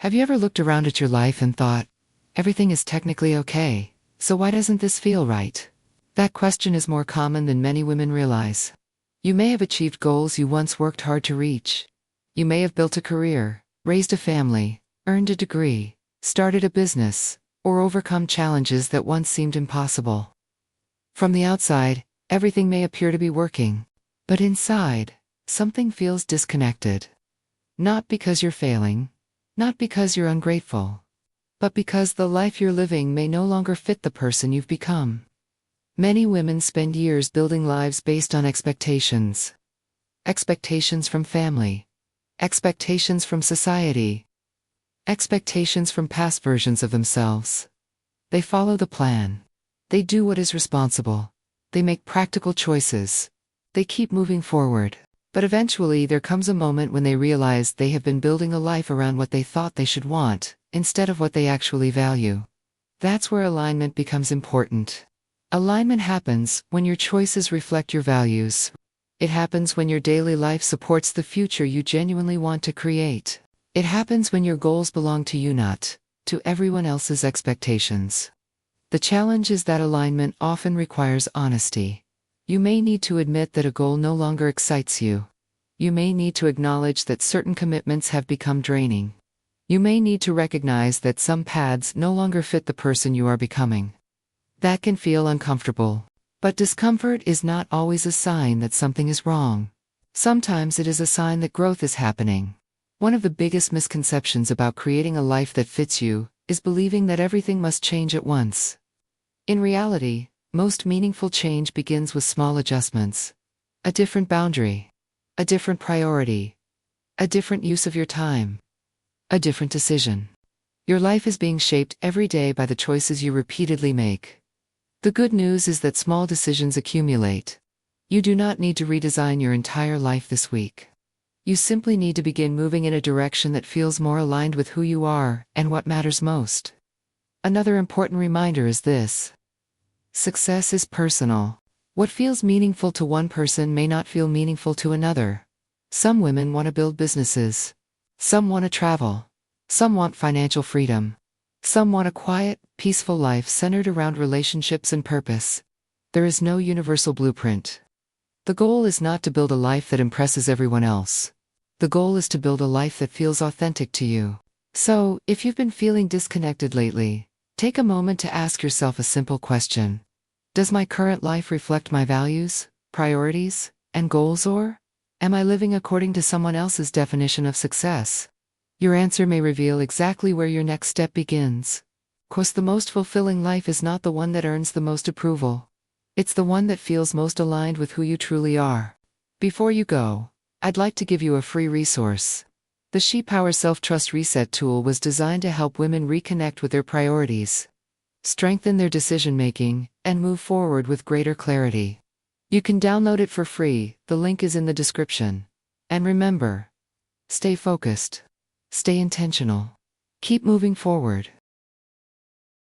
Have you ever looked around at your life and thought, everything is technically okay, so why doesn't this feel right? That question is more common than many women realize. You may have achieved goals you once worked hard to reach. You may have built a career, raised a family, earned a degree, started a business, or overcome challenges that once seemed impossible. From the outside, everything may appear to be working, but inside, something feels disconnected. Not because you're failing, not because you're ungrateful, but because the life you're living may no longer fit the person you've become. Many women spend years building lives based on expectations. Expectations from family. Expectations from society. Expectations from past versions of themselves. They follow the plan. They do what is responsible. They make practical choices. They keep moving forward. But eventually there comes a moment when they realize they have been building a life around what they thought they should want, instead of what they actually value. That's where alignment becomes important. Alignment happens when your choices reflect your values. It happens when your daily life supports the future you genuinely want to create. It happens when your goals belong to you, not to everyone else's expectations. The challenge is that alignment often requires honesty. You may need to admit that a goal no longer excites you. You may need to acknowledge that certain commitments have become draining. You may need to recognize that some paths no longer fit the person you are becoming. That can feel uncomfortable. But discomfort is not always a sign that something is wrong. Sometimes it is a sign that growth is happening. One of the biggest misconceptions about creating a life that fits you is believing that everything must change at once. In reality, most meaningful change begins with small adjustments. A different boundary. A different priority. A different use of your time. A different decision. Your life is being shaped every day by the choices you repeatedly make. The good news is that small decisions accumulate. You do not need to redesign your entire life this week. You simply need to begin moving in a direction that feels more aligned with who you are and what matters most. Another important reminder is this. Success is personal. What feels meaningful to one person may not feel meaningful to another. Some women want to build businesses. Some want to travel. Some want financial freedom. Some want a quiet, peaceful life centered around relationships and purpose. There is no universal blueprint. The goal is not to build a life that impresses everyone else. The goal is to build a life that feels authentic to you. So, if you've been feeling disconnected lately, take a moment to ask yourself a simple question. Does my current life reflect my values, priorities, and goals, or am I living according to someone else's definition of success? Your answer may reveal exactly where your next step begins. 'Cause the most fulfilling life is not the one that earns the most approval. It's the one that feels most aligned with who you truly are. Before you go, I'd like to give you a free resource. The She Power Self-Trust Reset tool was designed to help women reconnect with their priorities, strengthen their decision-making, and move forward with greater clarity. You can download it for free, the link is in the description. And remember, stay focused, stay intentional, keep moving forward.